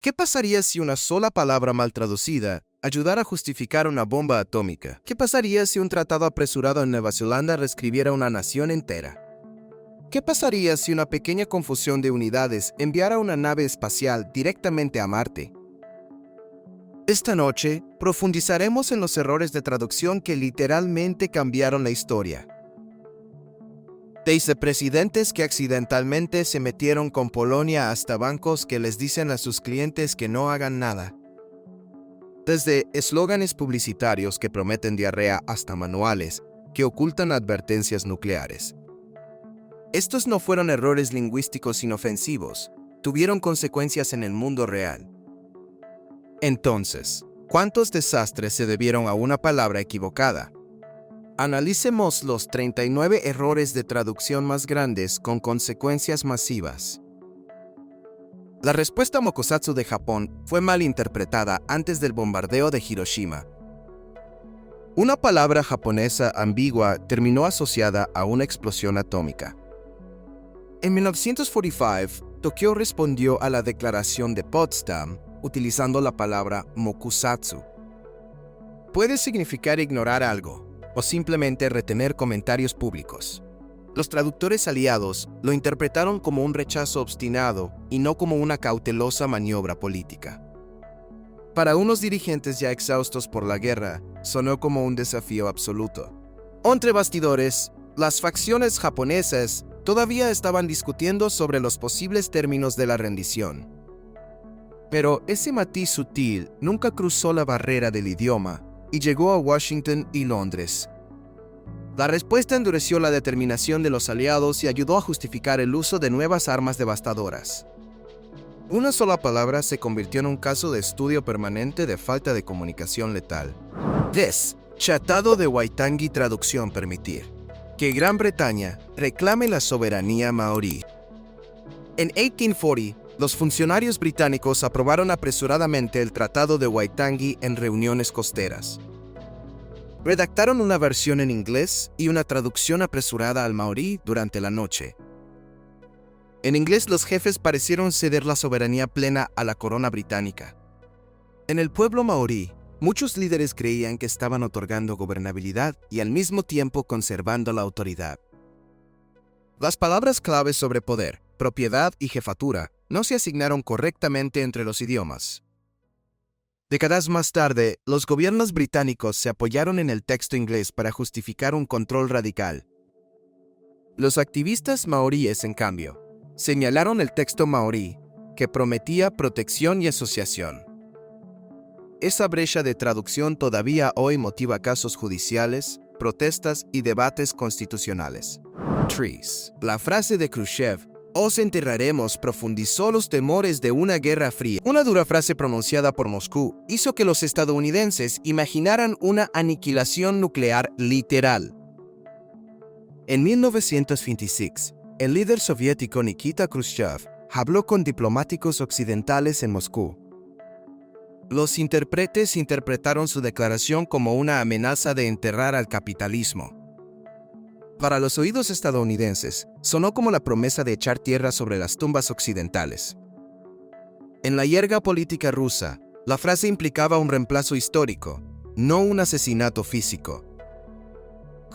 ¿Qué pasaría si una sola palabra mal traducida ayudara a justificar una bomba atómica? ¿Qué pasaría si un tratado apresurado en Nueva Zelanda reescribiera una nación entera? ¿Qué pasaría si una pequeña confusión de unidades enviara una nave espacial directamente a Marte? Esta noche, profundizaremos en los errores de traducción que literalmente cambiaron la historia. Desde presidentes que accidentalmente se metieron con Polonia hasta bancos que les dicen a sus clientes que no hagan nada. Desde eslóganes publicitarios que prometen diarrea hasta manuales que ocultan advertencias nucleares. Estos no fueron errores lingüísticos inofensivos, tuvieron consecuencias en el mundo real. Entonces, ¿cuántos desastres se debieron a una palabra equivocada? Analicemos los 39 errores de traducción más grandes con consecuencias masivas. La respuesta mokusatsu de Japón fue mal interpretada antes del bombardeo de Hiroshima. Una palabra japonesa ambigua terminó asociada a una explosión atómica. En 1945, Tokio respondió a la Declaración de Potsdam utilizando la palabra mokusatsu. Puede significar ignorar algo, o simplemente retener comentarios públicos. Los traductores aliados lo interpretaron como un rechazo obstinado y no como una cautelosa maniobra política. Para unos dirigentes ya exhaustos por la guerra, sonó como un desafío absoluto. Entre bastidores, las facciones japonesas todavía estaban discutiendo sobre los posibles términos de la rendición. Pero ese matiz sutil nunca cruzó la barrera del idioma y llegó a Washington y Londres. La respuesta endureció la determinación de los aliados y ayudó a justificar el uso de nuevas armas devastadoras. Una sola palabra se convirtió en un caso de estudio permanente de falta de comunicación letal. Tratado de Waitangi traducción permitir. Que Gran Bretaña reclame la soberanía maorí. En 1840, los funcionarios británicos aprobaron apresuradamente el Tratado de Waitangi en reuniones costeras. Redactaron una versión en inglés y una traducción apresurada al maorí durante la noche. En inglés, los jefes parecieron ceder la soberanía plena a la corona británica. En el pueblo maorí, muchos líderes creían que estaban otorgando gobernabilidad y al mismo tiempo conservando la autoridad. Las palabras claves sobre poder, propiedad y jefatura no se asignaron correctamente entre los idiomas. Décadas más tarde, los gobiernos británicos se apoyaron en el texto inglés para justificar un control radical. Los activistas maoríes, en cambio, señalaron el texto maorí, que prometía protección y asociación. Esa brecha de traducción todavía hoy motiva casos judiciales, protestas y debates constitucionales. La frase de Khrushchev, "Os enterraremos", profundizó los temores de una guerra fría. Una dura frase pronunciada por Moscú hizo que los estadounidenses imaginaran una aniquilación nuclear literal. En 1926, el líder soviético Nikita Khrushchev habló con diplomáticos occidentales en Moscú. Los intérpretes interpretaron su declaración como una amenaza de enterrar al capitalismo. Para los oídos estadounidenses, sonó como la promesa de echar tierra sobre las tumbas occidentales. En la jerga política rusa, la frase implicaba un reemplazo histórico, no un asesinato físico.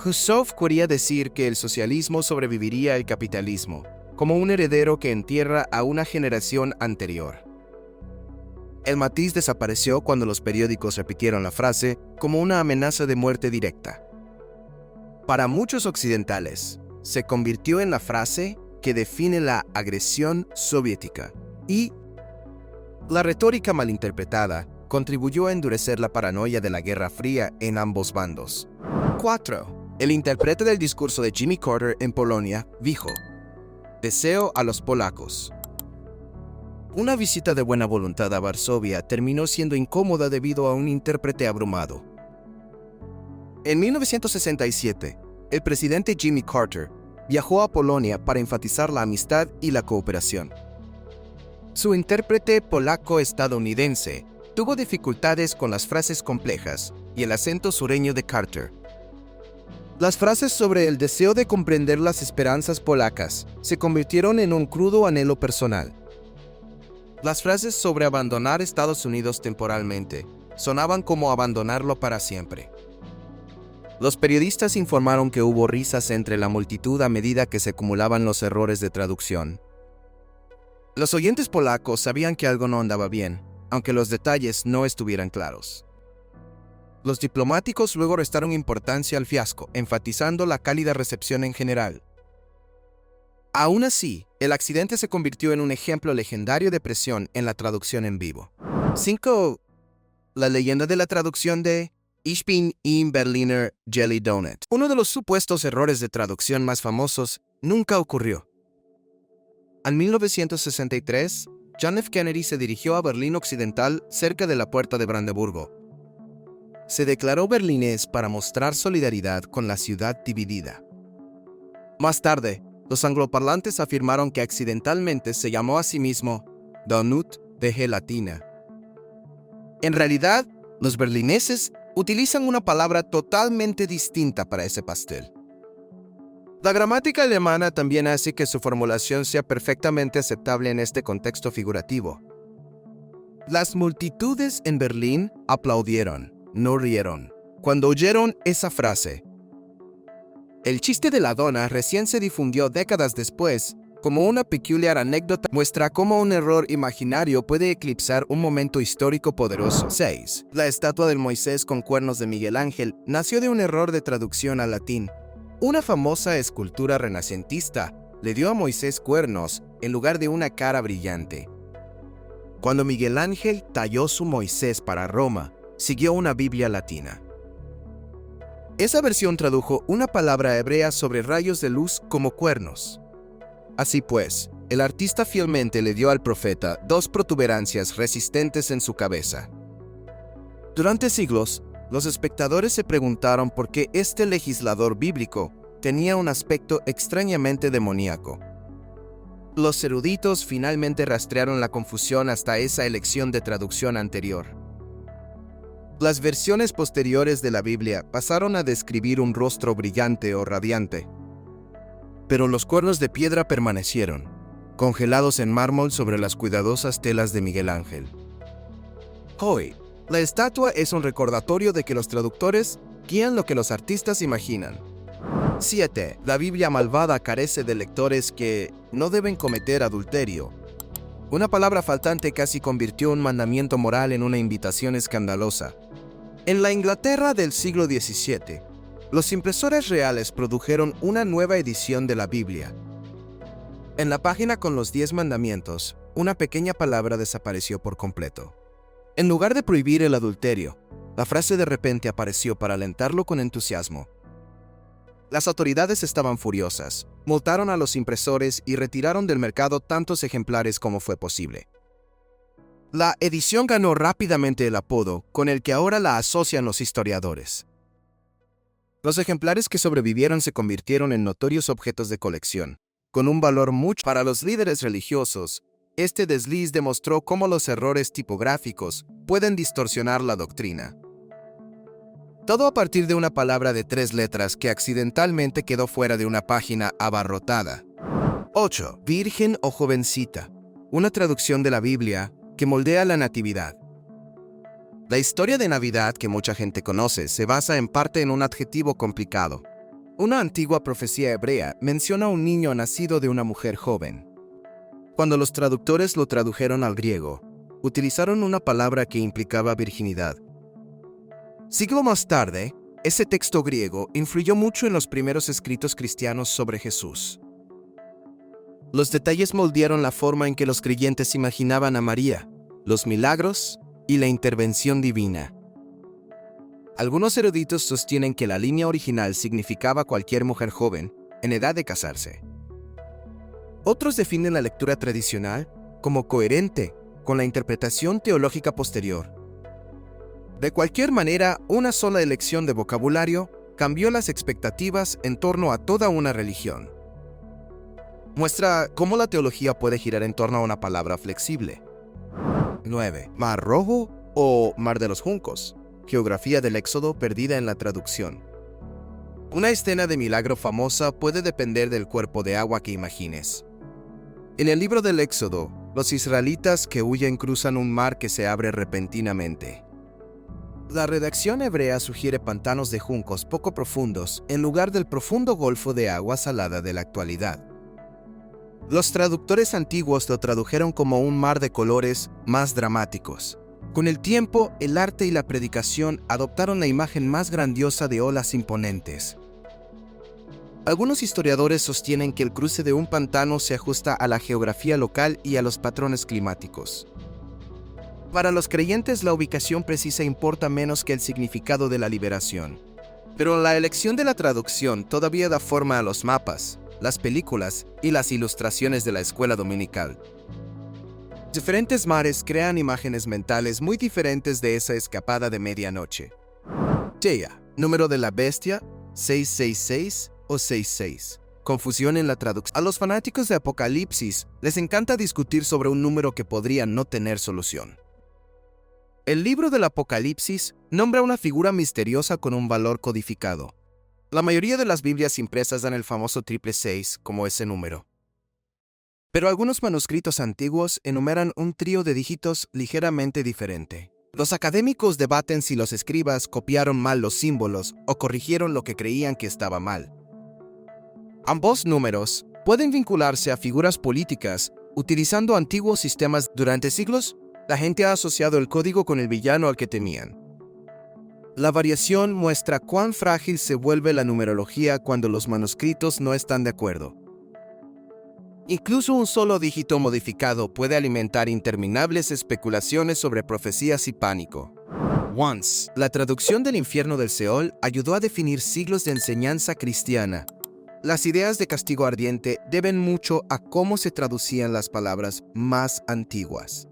Khrushchev quería decir que el socialismo sobreviviría al capitalismo, como un heredero que entierra a una generación anterior. El matiz desapareció cuando los periódicos repitieron la frase como una amenaza de muerte directa. Para muchos occidentales, se convirtió en la frase que define la agresión soviética y la retórica malinterpretada contribuyó a endurecer la paranoia de la Guerra Fría en ambos bandos. 4. El intérprete del discurso de Jimmy Carter en Polonia dijo: "Deseo a los polacos". Una visita de buena voluntad a Varsovia terminó siendo incómoda debido a un intérprete abrumado. En 1967, el presidente Jimmy Carter viajó a Polonia para enfatizar la amistad y la cooperación. Su intérprete polaco-estadounidense tuvo dificultades con las frases complejas y el acento sureño de Carter. Las frases sobre el deseo de comprender las esperanzas polacas se convirtieron en un crudo anhelo personal. Las frases sobre abandonar Estados Unidos temporalmente sonaban como abandonarlo para siempre. Los periodistas informaron que hubo risas entre la multitud a medida que se acumulaban los errores de traducción. Los oyentes polacos sabían que algo no andaba bien, aunque los detalles no estuvieran claros. Los diplomáticos luego restaron importancia al fiasco, enfatizando la cálida recepción en general. Aún así, el accidente se convirtió en un ejemplo legendario de presión en la traducción en vivo. 5. La leyenda de la traducción de Ich bin im Berliner Jelly Donut. Uno de los supuestos errores de traducción más famosos nunca ocurrió. En 1963, John F. Kennedy se dirigió a Berlín Occidental cerca de la Puerta de Brandeburgo. Se declaró berlinés para mostrar solidaridad con la ciudad dividida. Más tarde, los angloparlantes afirmaron que accidentalmente se llamó a sí mismo Donut de gelatina. En realidad, los berlineses utilizan una palabra totalmente distinta para ese pastel. La gramática alemana también hace que su formulación sea perfectamente aceptable en este contexto figurativo. Las multitudes en Berlín aplaudieron, no rieron, cuando oyeron esa frase. El chiste de la dona recién se difundió décadas después, como una peculiar anécdota muestra cómo un error imaginario puede eclipsar un momento histórico poderoso. 6. La estatua del Moisés con cuernos de Miguel Ángel nació de un error de traducción al latín. Una famosa escultura renacentista le dio a Moisés cuernos en lugar de una cara brillante. Cuando Miguel Ángel talló su Moisés para Roma, siguió una Biblia latina. Esa versión tradujo una palabra hebrea sobre rayos de luz como cuernos. Así pues, el artista fielmente le dio al profeta dos protuberancias resistentes en su cabeza. Durante siglos, los espectadores se preguntaron por qué este legislador bíblico tenía un aspecto extrañamente demoníaco. Los eruditos finalmente rastrearon la confusión hasta esa elección de traducción anterior. Las versiones posteriores de la Biblia pasaron a describir un rostro brillante o radiante. Pero los cuernos de piedra permanecieron, congelados en mármol sobre las cuidadosas telas de Miguel Ángel. Hoy, la estatua es un recordatorio de que los traductores guían lo que los artistas imaginan. 7. La Biblia malvada carece de lectores que no deben cometer adulterio. Una palabra faltante casi convirtió un mandamiento moral en una invitación escandalosa. En la Inglaterra del siglo XVII, los impresores reales produjeron una nueva edición de la Biblia. En la página con los 10 mandamientos, una pequeña palabra desapareció por completo. En lugar de prohibir el adulterio, la frase de repente apareció para alentarlo con entusiasmo. Las autoridades estaban furiosas, multaron a los impresores y retiraron del mercado tantos ejemplares como fue posible. La edición ganó rápidamente el apodo con el que ahora la asocian los historiadores. Los ejemplares que sobrevivieron se convirtieron en notorios objetos de colección, con un valor mucho para los líderes religiosos. Este desliz demostró cómo los errores tipográficos pueden distorsionar la doctrina. Todo a partir de una palabra de 3 letras que accidentalmente quedó fuera de una página abarrotada. 8. Virgen o jovencita. Una traducción de la Biblia que moldea la natividad. La historia de Navidad que mucha gente conoce se basa en parte en un adjetivo complicado. Una antigua profecía hebrea menciona a un niño nacido de una mujer joven. Cuando los traductores lo tradujeron al griego, utilizaron una palabra que implicaba virginidad. Siglo más tarde, ese texto griego influyó mucho en los primeros escritos cristianos sobre Jesús. Los detalles moldearon la forma en que los creyentes imaginaban a María, los milagros y la intervención divina. Algunos eruditos sostienen que la línea original significaba cualquier mujer joven en edad de casarse. Otros definen la lectura tradicional como coherente con la interpretación teológica posterior. De cualquier manera, una sola elección de vocabulario cambió las expectativas en torno a toda una religión. Muestra cómo la teología puede girar en torno a una palabra flexible. 9. Mar Rojo o Mar de los Juncos. Geografía del Éxodo perdida en la traducción. Una escena de milagro famosa puede depender del cuerpo de agua que imagines. En el libro del Éxodo, Los israelitas que huyen cruzan un mar que se abre repentinamente. La redacción hebrea sugiere pantanos de juncos poco profundos en lugar del profundo golfo de agua salada de la actualidad. Los traductores antiguos lo tradujeron como un mar de colores más dramáticos. Con el tiempo, el arte y la predicación adoptaron la imagen más grandiosa de olas imponentes. Algunos historiadores sostienen que el cruce de un pantano se ajusta a la geografía local y a los patrones climáticos. Para los creyentes, la ubicación precisa importa menos que el significado de la liberación. Pero la elección de la traducción todavía da forma a los mapas, las películas y las ilustraciones de la escuela dominical. Diferentes mares crean imágenes mentales muy diferentes de esa escapada de medianoche. Teia, número de la bestia, 666 o 66. Confusión en la traducción. A los fanáticos de Apocalipsis les encanta discutir sobre un número que podría no tener solución. El libro del Apocalipsis nombra una figura misteriosa con un valor codificado. La mayoría de las Biblias impresas dan el famoso 666 como ese número. Pero algunos manuscritos antiguos enumeran un trío de dígitos ligeramente diferente. Los académicos debaten si los escribas copiaron mal los símbolos o corrigieron lo que creían que estaba mal. Ambos números pueden vincularse a figuras políticas utilizando antiguos sistemas. Durante siglos, la gente ha asociado el código con el villano al que temían. La variación muestra cuán frágil se vuelve la numerología cuando los manuscritos no están de acuerdo. Incluso un solo dígito modificado puede alimentar interminables especulaciones sobre profecías y pánico. Once, la traducción del infierno del Seol ayudó a definir siglos de enseñanza cristiana. Las ideas de castigo ardiente deben mucho a cómo se traducían las palabras más antiguas.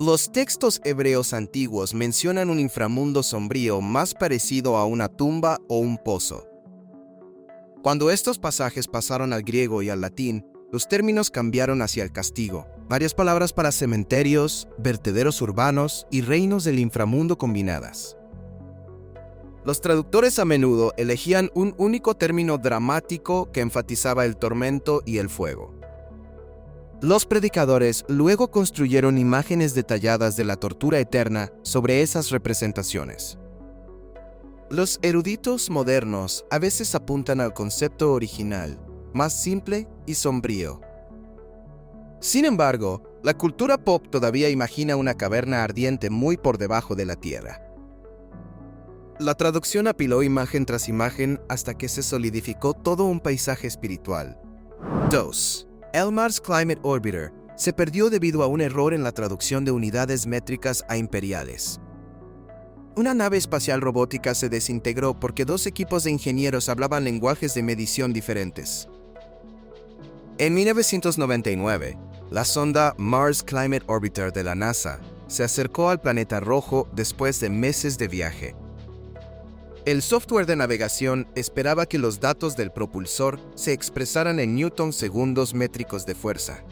Los textos hebreos antiguos mencionan un inframundo sombrío más parecido a una tumba o un pozo. Cuando estos pasajes pasaron al griego y al latín, los términos cambiaron hacia el castigo. Varias palabras para cementerios, vertederos urbanos y reinos del inframundo combinadas. Los traductores a menudo elegían un único término dramático que enfatizaba el tormento y el fuego. Los predicadores luego construyeron imágenes detalladas de la tortura eterna sobre esas representaciones. Los eruditos modernos a veces apuntan al concepto original, más simple y sombrío. Sin embargo, la cultura pop todavía imagina una caverna ardiente muy por debajo de la tierra. La traducción apiló imagen tras imagen hasta que se solidificó todo un paisaje espiritual. 2. El Mars Climate Orbiter se perdió debido a un error en la traducción de unidades métricas a imperiales. Una nave espacial robótica se desintegró porque dos equipos de ingenieros hablaban lenguajes de medición diferentes. En 1999, la sonda Mars Climate Orbiter de la NASA se acercó al planeta rojo después de meses de viaje. El software de navegación esperaba que los datos del propulsor se expresaran en newtons segundos métricos de fuerza.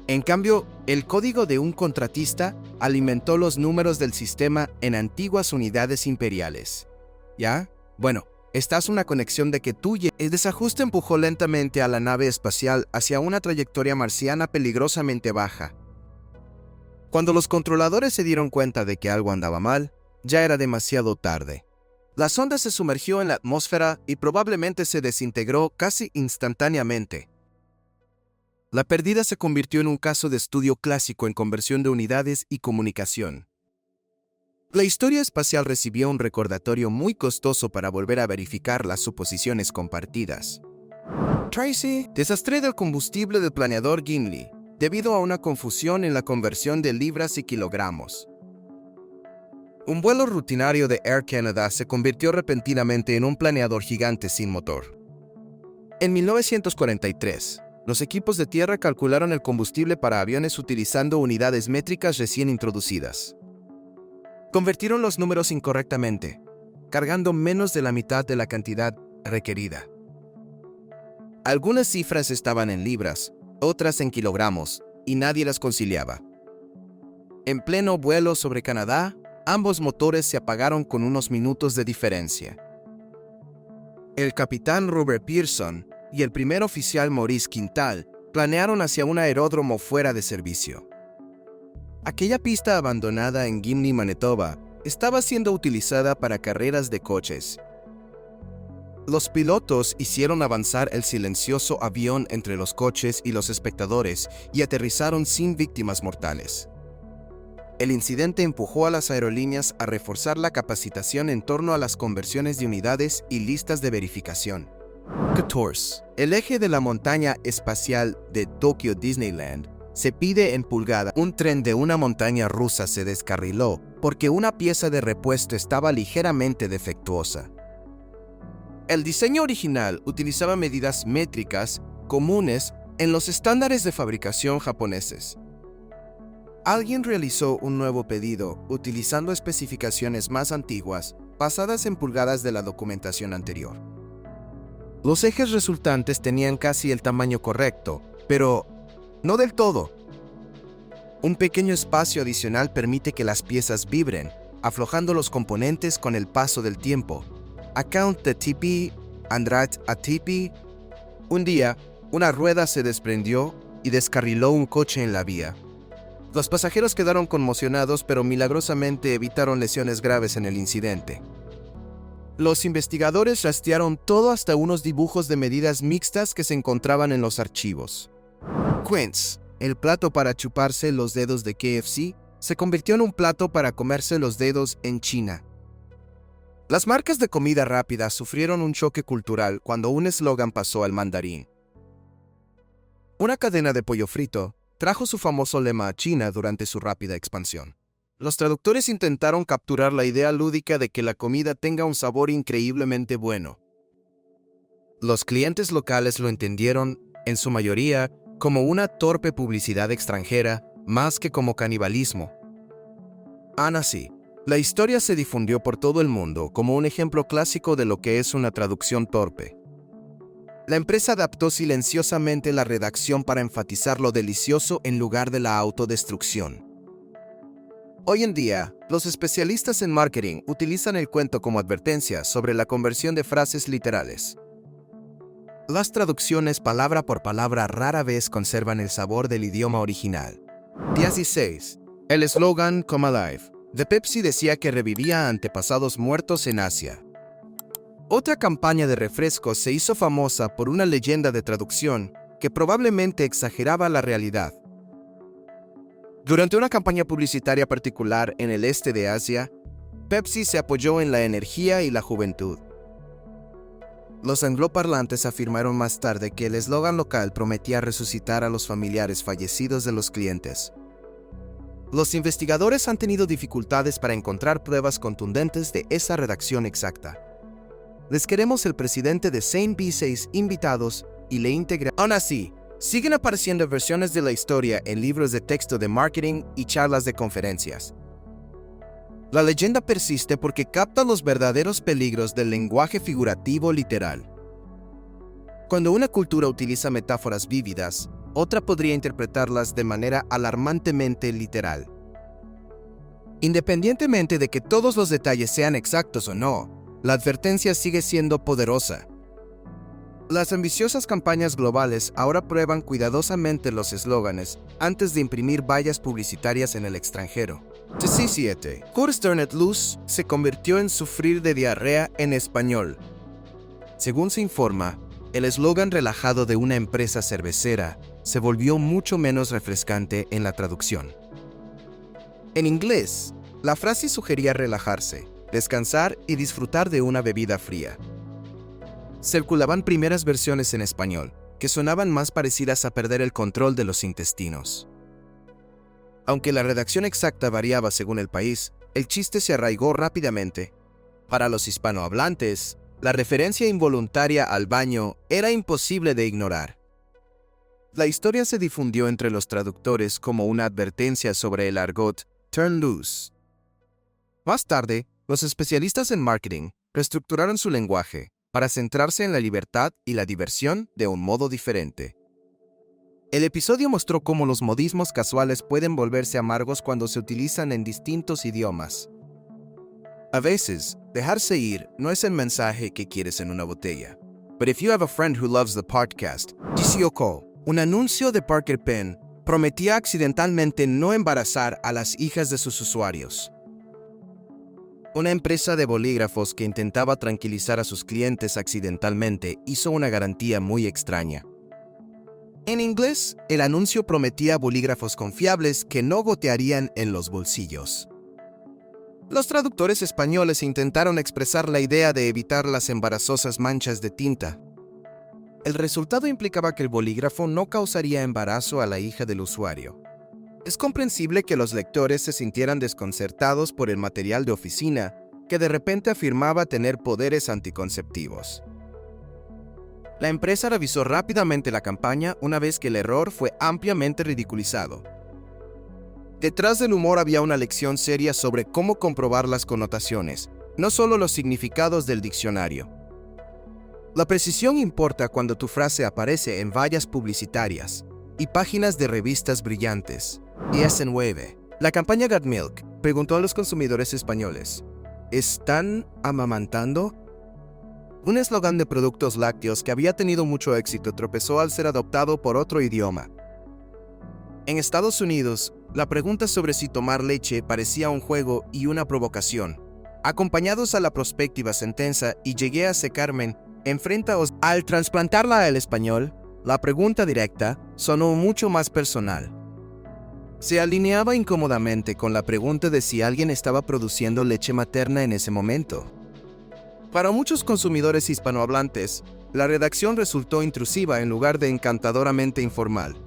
En cambio, el código de un contratista alimentó los números del sistema en antiguas unidades imperiales. ¿Ya? Bueno, esta es una conexión de que el desajuste empujó lentamente a la nave espacial hacia una trayectoria marciana peligrosamente baja. Cuando los controladores se dieron cuenta de que algo andaba mal, ya era demasiado tarde. La sonda se sumergió en la atmósfera y probablemente se desintegró casi instantáneamente. La pérdida se convirtió en un caso de estudio clásico en conversión de unidades y comunicación. La historia espacial recibió un recordatorio muy costoso para volver a verificar las suposiciones compartidas. Tracy desastró del combustible del planeador Gimli debido a una confusión en la conversión de libras y kilogramos. Un vuelo rutinario de Air Canada se convirtió repentinamente en un planeador gigante sin motor. En 1943, los equipos de tierra calcularon el combustible para aviones utilizando unidades métricas recién introducidas. Convirtieron los números incorrectamente, cargando menos de la mitad de la cantidad requerida. Algunas cifras estaban en libras, otras en kilogramos, y nadie las conciliaba. En pleno vuelo sobre Canadá, ambos motores se apagaron con unos minutos de diferencia. El capitán Robert Pearson y el primer oficial Maurice Quintal planearon hacia un aeródromo fuera de servicio. Aquella pista abandonada en Gimli, Manitoba, estaba siendo utilizada para carreras de coches. Los pilotos hicieron avanzar el silencioso avión entre los coches y los espectadores y aterrizaron sin víctimas mortales. El incidente empujó a las aerolíneas a reforzar la capacitación en torno a las conversiones de unidades y listas de verificación. 14. El eje de la montaña espacial de Tokyo Disneyland se pide en pulgada. Un tren de una montaña rusa se descarriló porque una pieza de repuesto estaba ligeramente defectuosa. El diseño original utilizaba medidas métricas comunes en los estándares de fabricación japoneses. Alguien realizó un nuevo pedido utilizando especificaciones más antiguas basadas en pulgadas de la documentación anterior. Los ejes resultantes tenían casi el tamaño correcto, pero no del todo. Un pequeño espacio adicional permite que las piezas vibren, aflojando los componentes con el paso del tiempo. Account de TP, Andrat a TP. Un día, una rueda se desprendió y descarriló un coche en la vía. Los pasajeros quedaron conmocionados, pero milagrosamente evitaron lesiones graves en el incidente. Los investigadores rastrearon todo hasta unos dibujos de medidas mixtas que se encontraban en los archivos. Quince, el plato para chuparse los dedos de KFC, se convirtió en un plato para comerse los dedos en China. Las marcas de comida rápida sufrieron un choque cultural cuando un eslogan pasó al mandarín. Una cadena de pollo frito trajo su famoso lema a China durante su rápida expansión. Los traductores intentaron capturar la idea lúdica de que la comida tenga un sabor increíblemente bueno. Los clientes locales lo entendieron, en su mayoría, como una torpe publicidad extranjera, más que como canibalismo. Aun así, la historia se difundió por todo el mundo como un ejemplo clásico de lo que es una traducción torpe. La empresa adaptó silenciosamente la redacción para enfatizar lo delicioso en lugar de la autodestrucción. Hoy en día, los especialistas en marketing utilizan el cuento como advertencia sobre la conversión de frases literales. Las traducciones palabra por palabra rara vez conservan el sabor del idioma original. 16. El eslogan Come Alive de Pepsi decía que revivía a antepasados muertos en Asia. Otra campaña de refrescos se hizo famosa por una leyenda de traducción que probablemente exageraba la realidad. Durante una campaña publicitaria particular en el este de Asia, Pepsi se apoyó en la energía y la juventud. Los angloparlantes afirmaron más tarde que el eslogan local prometía resucitar a los familiares fallecidos de los clientes. Los investigadores han tenido dificultades para encontrar pruebas contundentes de esa redacción exacta. Les queremos el presidente de Saint B6 invitados y le integra. Aún así, siguen apareciendo versiones de la historia en libros de texto de marketing y charlas de conferencias. La leyenda persiste porque capta los verdaderos peligros del lenguaje figurativo literal. Cuando una cultura utiliza metáforas vívidas, otra podría interpretarlas de manera alarmantemente literal. Independientemente de que todos los detalles sean exactos o no, la advertencia sigue siendo poderosa. Las ambiciosas campañas globales ahora prueban cuidadosamente los eslóganes antes de imprimir vallas publicitarias en el extranjero. 17. Kursternet Luz se convirtió en sufrir de diarrea en español. Según se informa, el eslogan relajado de una empresa cervecera se volvió mucho menos refrescante en la traducción. En inglés, la frase sugería relajarse, descansar y disfrutar de una bebida fría. Circulaban primeras versiones en español, que sonaban más parecidas a perder el control de los intestinos. Aunque la redacción exacta variaba según el país, el chiste se arraigó rápidamente. Para los hispanohablantes, la referencia involuntaria al baño era imposible de ignorar. La historia se difundió entre los traductores como una advertencia sobre el argot turn loose. Más tarde, los especialistas en marketing reestructuraron su lenguaje para centrarse en la libertad y la diversión de un modo diferente. El episodio mostró cómo los modismos casuales pueden volverse amargos cuando se utilizan en distintos idiomas. A veces, dejarse ir no es el mensaje que quieres en una botella. But if you have a friend who loves the podcast, Jisio Cole. Un anuncio de Parker Pen prometía accidentalmente no embarazar a las hijas de sus usuarios. Una empresa de bolígrafos que intentaba tranquilizar a sus clientes accidentalmente hizo una garantía muy extraña. En inglés, el anuncio prometía bolígrafos confiables que no gotearían en los bolsillos. Los traductores españoles intentaron expresar la idea de evitar las embarazosas manchas de tinta. El resultado implicaba que el bolígrafo no causaría embarazo a la hija del usuario. Es comprensible que los lectores se sintieran desconcertados por el material de oficina, que de repente afirmaba tener poderes anticonceptivos. La empresa revisó rápidamente la campaña una vez que el error fue ampliamente ridiculizado. Detrás del humor había una lección seria sobre cómo comprobar las connotaciones, no solo los significados del diccionario. La precisión importa cuando tu frase aparece en vallas publicitarias y páginas de revistas brillantes. Y S9, la campaña Got Milk, preguntó a los consumidores españoles: ¿están amamantando? Un eslogan de productos lácteos que había tenido mucho éxito tropezó al ser adoptado por otro idioma. En Estados Unidos, la pregunta sobre si tomar leche parecía un juego y una provocación. Acompañados a la prospectiva sentencia "y llegué a secarme", enfrentaos al trasplantarla al español, la pregunta directa sonó mucho más personal. Se alineaba incómodamente con la pregunta de si alguien estaba produciendo leche materna en ese momento. Para muchos consumidores hispanohablantes, la redacción resultó intrusiva en lugar de encantadoramente informal.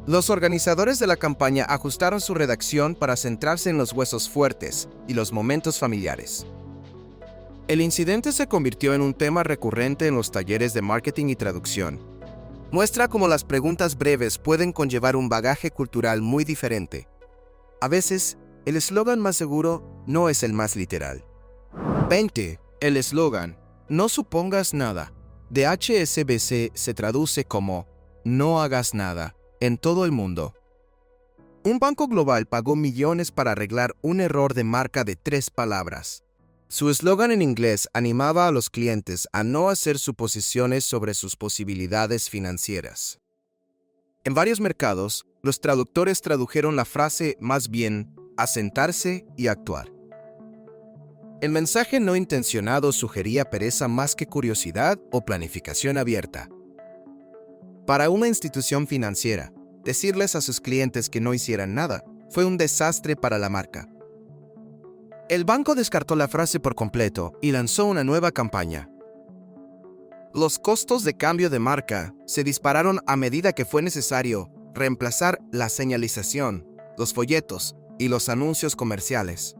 Los organizadores de la campaña ajustaron su redacción para centrarse en los huesos fuertes y los momentos familiares. El incidente se convirtió en un tema recurrente en los talleres de marketing y traducción. Muestra cómo las preguntas breves pueden conllevar un bagaje cultural muy diferente. A veces, el eslogan más seguro no es el más literal. 20. El eslogan "No supongas nada" de HSBC se traduce como "no hagas nada" en todo el mundo. Un banco global pagó millones para arreglar un error de marca de 3 palabras. Su eslogan en inglés animaba a los clientes a no hacer suposiciones sobre sus posibilidades financieras. En varios mercados, los traductores tradujeron la frase más bien a sentarse y actuar. El mensaje no intencionado sugería pereza más que curiosidad o planificación abierta. Para una institución financiera, decirles a sus clientes que no hicieran nada fue un desastre para la marca. El banco descartó la frase por completo y lanzó una nueva campaña. Los costos de cambio de marca se dispararon a medida que fue necesario reemplazar la señalización, los folletos y los anuncios comerciales.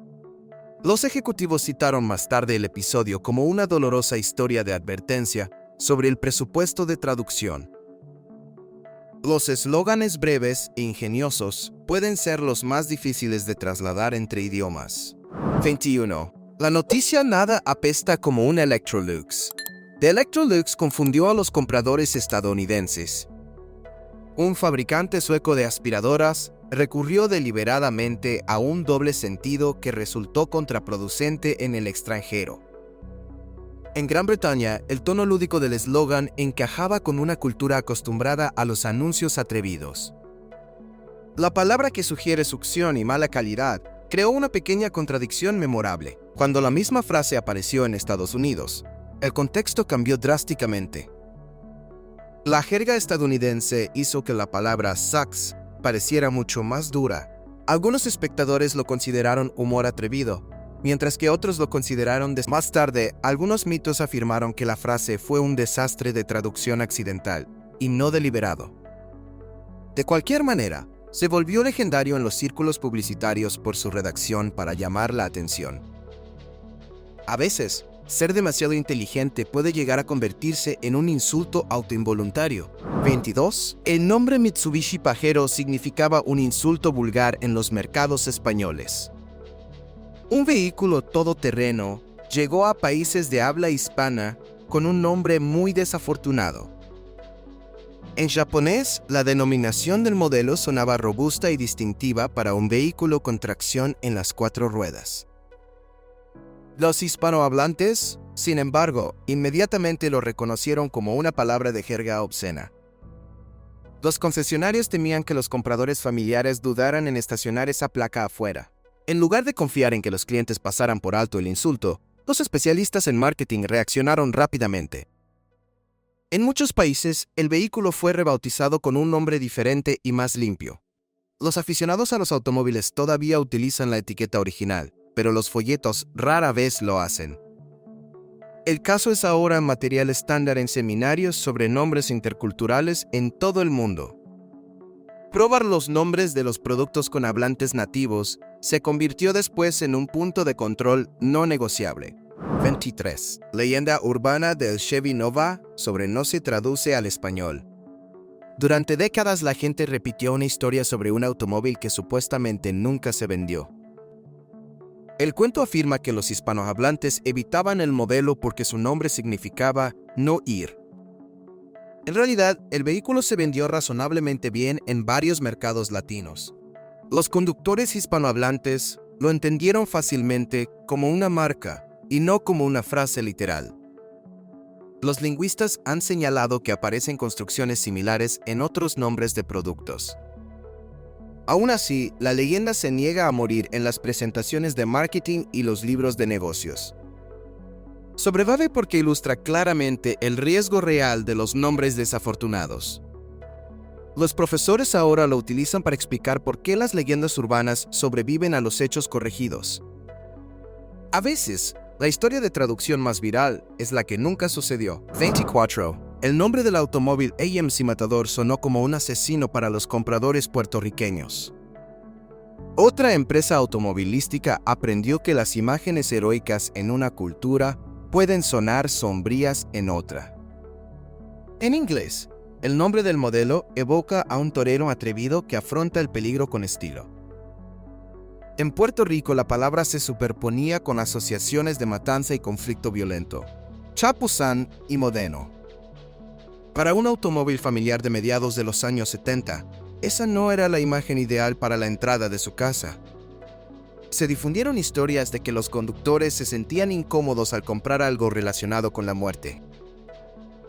Los ejecutivos citaron más tarde el episodio como una dolorosa historia de advertencia sobre el presupuesto de traducción. Los eslóganes breves e ingeniosos pueden ser los más difíciles de trasladar entre idiomas. 21. La noticia "nada apesta como un Electrolux" de Electrolux confundió a los compradores estadounidenses. Un fabricante sueco de aspiradoras recurrió deliberadamente a un doble sentido que resultó contraproducente en el extranjero. En Gran Bretaña, el tono lúdico del eslogan encajaba con una cultura acostumbrada a los anuncios atrevidos. La palabra que sugiere succión y mala calidad creó una pequeña contradicción memorable. Cuando la misma frase apareció en Estados Unidos, el contexto cambió drásticamente. La jerga estadounidense hizo que la palabra sucks pareciera mucho más dura. Algunos espectadores lo consideraron humor atrevido, mientras que otros lo consideraron Más tarde, algunos mitos afirmaron que la frase fue un desastre de traducción accidental y no deliberado. De cualquier manera, se volvió legendario en los círculos publicitarios por su redacción para llamar la atención. A veces, ser demasiado inteligente puede llegar a convertirse en un insulto autoinvoluntario. 22. El nombre Mitsubishi Pajero significaba un insulto vulgar en los mercados españoles. Un vehículo todoterreno llegó a países de habla hispana con un nombre muy desafortunado. En japonés, la denominación del modelo sonaba robusta y distintiva para un vehículo con tracción en las 4 ruedas. Los hispanohablantes, sin embargo, inmediatamente lo reconocieron como una palabra de jerga obscena. Los concesionarios temían que los compradores familiares dudaran en estacionar esa placa afuera. En lugar de confiar en que los clientes pasaran por alto el insulto, los especialistas en marketing reaccionaron rápidamente. En muchos países, el vehículo fue rebautizado con un nombre diferente y más limpio. Los aficionados a los automóviles todavía utilizan la etiqueta original, pero los folletos rara vez lo hacen. El caso es ahora material estándar en seminarios sobre nombres interculturales en todo el mundo. Probar los nombres de los productos con hablantes nativos se convirtió después en un punto de control no negociable. 23. Leyenda urbana del Chevy Nova sobre no se traduce al español. Durante décadas la gente repitió una historia sobre un automóvil que supuestamente nunca se vendió. El cuento afirma que los hispanohablantes evitaban el modelo porque su nombre significaba no ir. En realidad, el vehículo se vendió razonablemente bien en varios mercados latinos. Los conductores hispanohablantes lo entendieron fácilmente como una marca y no como una frase literal. Los lingüistas han señalado que aparecen construcciones similares en otros nombres de productos. Aún así, la leyenda se niega a morir en las presentaciones de marketing y los libros de negocios. Sobrevive porque ilustra claramente el riesgo real de los nombres desafortunados. Los profesores ahora lo utilizan para explicar por qué las leyendas urbanas sobreviven a los hechos corregidos. A veces, la historia de traducción más viral es la que nunca sucedió. 24. El nombre del automóvil AMC Matador sonó como un asesino para los compradores puertorriqueños. Otra empresa automovilística aprendió que las imágenes heroicas en una cultura pueden sonar sombrías en otra. En inglés, el nombre del modelo evoca a un torero atrevido que afronta el peligro con estilo. En Puerto Rico la palabra se superponía con asociaciones de matanza y conflicto violento. Chapuzán y Modeno. Para un automóvil familiar de mediados de los años 70, esa no era la imagen ideal para la entrada de su casa. Se difundieron historias de que los conductores se sentían incómodos al comprar algo relacionado con la muerte.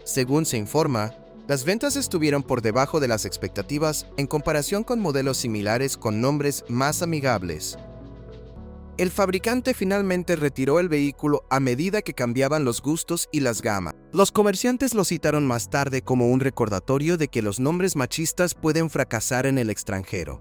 Según se informa, las ventas estuvieron por debajo de las expectativas en comparación con modelos similares con nombres más amigables. El fabricante finalmente retiró el vehículo a medida que cambiaban los gustos y las gamas. Los comerciantes lo citaron más tarde como un recordatorio de que los nombres machistas pueden fracasar en el extranjero.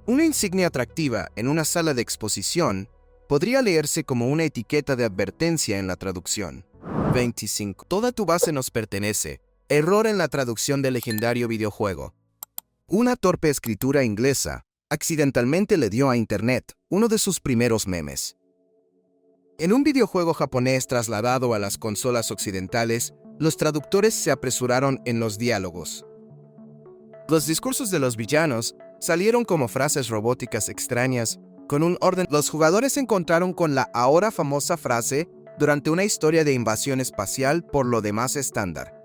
Una insignia atractiva en una sala de exposición podría leerse como una etiqueta de advertencia en la traducción. 25. Toda tu base nos pertenece. Error en la traducción del legendario videojuego. Una torpe escritura inglesa accidentalmente le dio a Internet uno de sus primeros memes. En un videojuego japonés trasladado a las consolas occidentales, los traductores se apresuraron en los diálogos. Los discursos de los villanos salieron como frases robóticas extrañas, con un orden. Los jugadores se encontraron con la ahora famosa frase durante una historia de invasión espacial por lo demás estándar.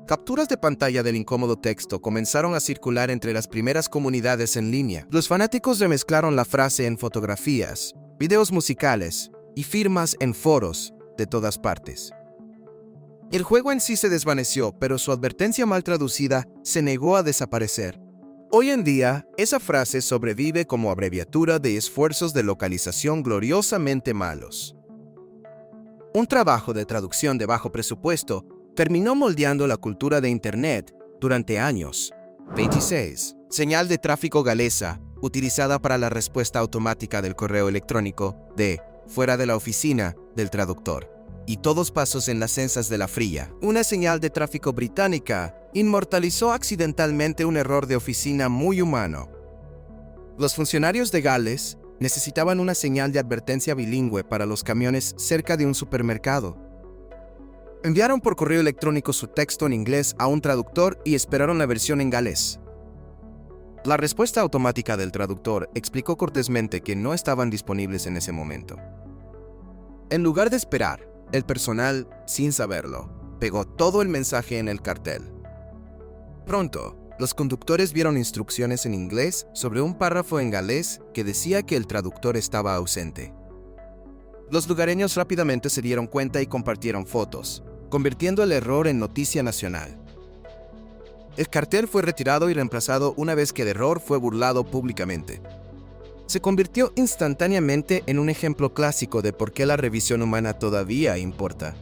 Capturas de pantalla del incómodo texto comenzaron a circular entre las primeras comunidades en línea. Los fanáticos remezclaron la frase en fotografías, videos musicales y firmas en foros de todas partes. El juego en sí se desvaneció, pero su advertencia mal traducida se negó a desaparecer. Hoy en día, esa frase sobrevive como abreviatura de esfuerzos de localización gloriosamente malos. Un trabajo de traducción de bajo presupuesto terminó moldeando la cultura de Internet durante años. 26. Señal de tráfico galesa, utilizada para la respuesta automática del correo electrónico de fuera de la oficina del traductor. Y todos pasos en las censas de la fría. Una señal de tráfico británica inmortalizó accidentalmente un error de oficina muy humano. Los funcionarios de Gales necesitaban una señal de advertencia bilingüe para los camiones cerca de un supermercado. Enviaron por correo electrónico su texto en inglés a un traductor y esperaron la versión en galés. La respuesta automática del traductor explicó cortésmente que no estaban disponibles en ese momento. En lugar de esperar, el personal, sin saberlo, pegó todo el mensaje en el cartel. Pronto, los conductores vieron instrucciones en inglés sobre un párrafo en galés que decía que el traductor estaba ausente. Los lugareños rápidamente se dieron cuenta y compartieron fotos, convirtiendo el error en noticia nacional. El cartel fue retirado y reemplazado una vez que el error fue burlado públicamente. Se convirtió instantáneamente en un ejemplo clásico de por qué la revisión humana todavía importa.